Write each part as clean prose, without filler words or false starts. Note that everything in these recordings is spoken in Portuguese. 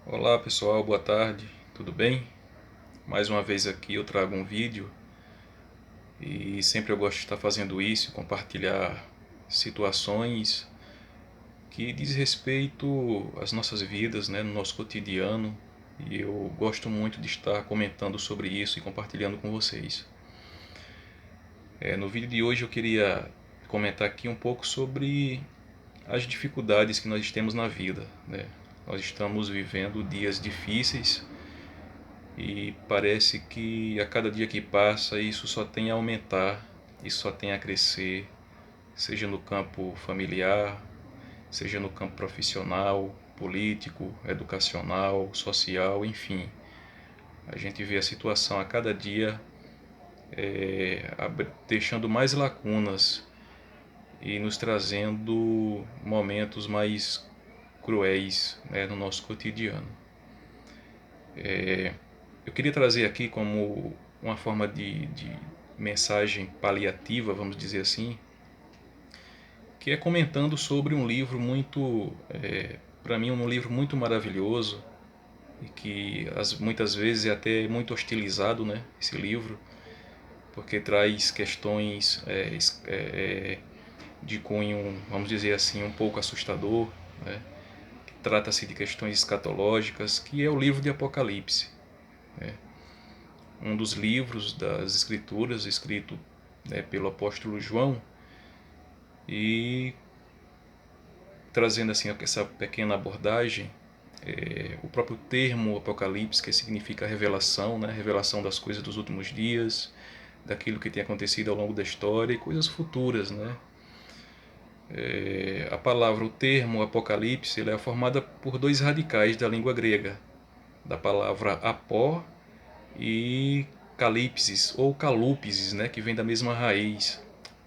Olá pessoal, boa tarde, tudo bem? Mais uma vez aqui eu trago um vídeo e sempre eu gosto de estar fazendo isso, compartilhar situações que diz respeito às nossas vidas, né, no nosso cotidiano, e eu gosto muito de estar comentando sobre isso e compartilhando com vocês. No vídeo de hoje eu queria comentar aqui um pouco sobre as dificuldades que nós temos na vida, né? Nós estamos vivendo dias difíceis e parece que a cada dia que passa isso só tem a aumentar, isso só tem a crescer, seja no campo familiar, seja no campo profissional, político, educacional, social, enfim. A gente vê a situação a cada dia deixando mais lacunas e nos trazendo momentos mais cruéis, né, no nosso cotidiano. Eu queria trazer aqui como uma forma de mensagem paliativa, vamos dizer assim, que é comentando sobre um livro muito, para mim, um livro muito maravilhoso e que muitas vezes é até muito hostilizado, né, esse livro, porque traz questões de cunho, vamos dizer assim, um pouco assustador, né? Trata-se de questões escatológicas, que é o livro de Apocalipse, né? Um dos livros das Escrituras, escrito, né, pelo apóstolo João, e trazendo assim essa pequena abordagem, o próprio termo Apocalipse, que significa revelação, né, revelação das coisas dos últimos dias, daquilo que tem acontecido ao longo da história e coisas futuras, né? A palavra, o termo Apocalipse, ele é formada por dois radicais da língua grega, da palavra apó e calipsis ou calúpsis, né, que vem da mesma raiz.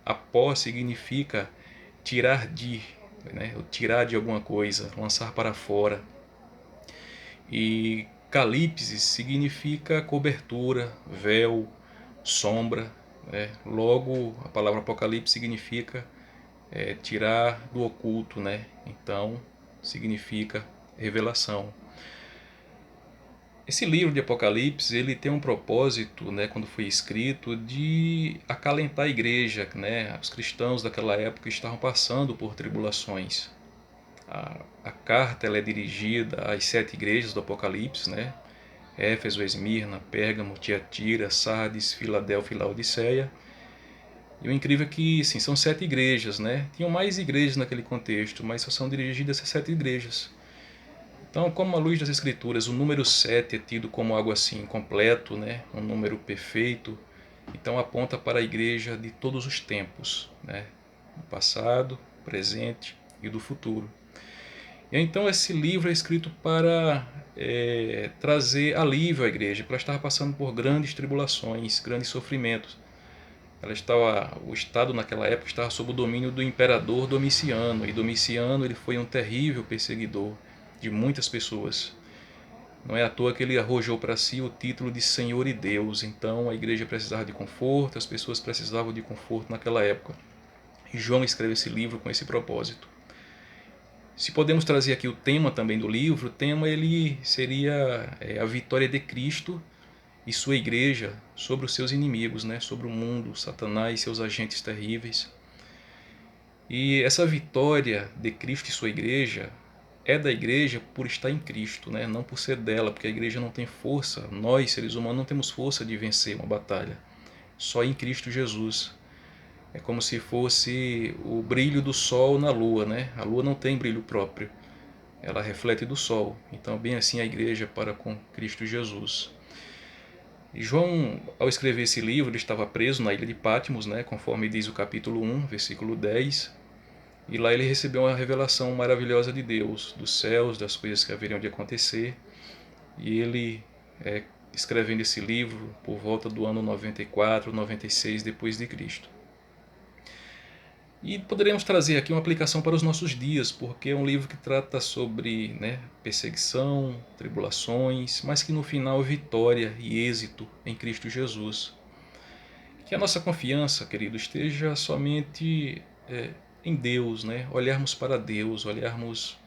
Apó significa tirar de, né, tirar de alguma coisa, lançar para fora. E calipsis significa cobertura, véu, sombra, né? Logo, a palavra apocalipse significa tirar do oculto, né? Então, significa revelação. Esse livro de Apocalipse, ele tem um propósito, né, quando foi escrito, de acalentar a igreja, né? Os cristãos daquela época estavam passando por tribulações. A carta ela é dirigida às 7 igrejas do Apocalipse, né? Éfeso, Esmirna, Pérgamo, Tiatira, Sardes, Filadélfia e Laodiceia. E o incrível é que, sim, são 7 igrejas, né? Tinham mais igrejas naquele contexto, mas só são dirigidas essas 7 igrejas. Então, como à luz das Escrituras, o número 7 é tido como algo assim completo, né? Um número perfeito. Então, aponta para a igreja de todos os tempos, né? Do passado, presente e do futuro. E então, esse livro é escrito para trazer alívio à igreja, para estar passando por grandes tribulações, grandes sofrimentos. O Estado naquela época estava sob o domínio do imperador Domiciano, e Domiciano ele foi um terrível perseguidor de muitas pessoas. Não é à toa que ele arrojou para si o título de Senhor e Deus. Então a igreja precisava de conforto, as pessoas precisavam de conforto naquela época. E João escreve esse livro com esse propósito. Se podemos trazer aqui o tema também do livro, o tema ele seria a vitória de Cristo e sua igreja sobre os seus inimigos, né? Sobre o mundo, Satanás e seus agentes terríveis. E essa vitória de Cristo e sua igreja é da igreja por estar em Cristo, né? Não por ser dela, porque a igreja não tem força, nós seres humanos não temos força de vencer uma batalha, só em Cristo Jesus. É como se fosse o brilho do sol na lua, né? A lua não tem brilho próprio, ela reflete do sol. Então, bem assim a igreja para com Cristo Jesus. E João, ao escrever esse livro, ele estava preso na ilha de Patmos, né? Conforme diz o capítulo 1, versículo 10. E lá ele recebeu uma revelação maravilhosa de Deus, dos céus, das coisas que haveriam de acontecer. E ele, escrevendo esse livro por volta do ano 94, 96 depois de Cristo. E poderemos trazer aqui uma aplicação para os nossos dias, porque é um livro que trata sobre, né, perseguição, tribulações, mas que no final vitória e êxito em Cristo Jesus. Que a nossa confiança, querido, esteja somente em Deus, né? Olharmos para Deus, olharmos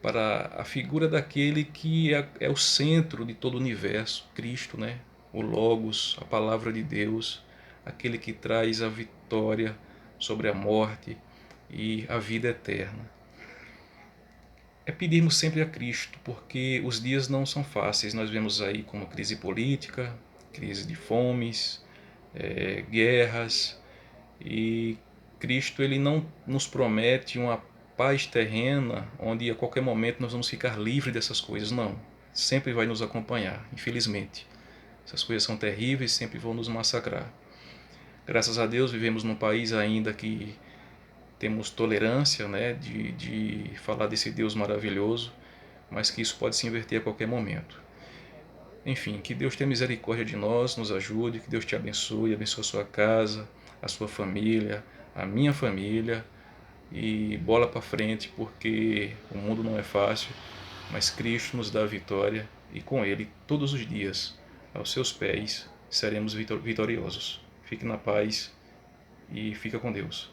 para a figura daquele que é o centro de todo o universo, Cristo, né? O Logos, a palavra de Deus, aquele que traz a vitória sobre a morte e a vida eterna. É pedirmos sempre a Cristo, porque os dias não são fáceis. Nós vemos aí como crise política, crise de fomes, guerras, e Cristo ele não nos promete uma paz terrena onde a qualquer momento nós vamos ficar livres dessas coisas. Não, sempre vai nos acompanhar, infelizmente. Essas coisas são terríveis, sempre vão nos massacrar. Graças a Deus vivemos num país ainda que temos tolerância, né, de falar desse Deus maravilhoso, mas que isso pode se inverter a qualquer momento. Enfim, que Deus tenha misericórdia de nós, nos ajude, que Deus te abençoe, abençoe a sua casa, a sua família, a minha família, e bola para frente, porque o mundo não é fácil, mas Cristo nos dá a vitória e com Ele, todos os dias, aos seus pés, seremos vitoriosos. Fique na paz e fica com Deus.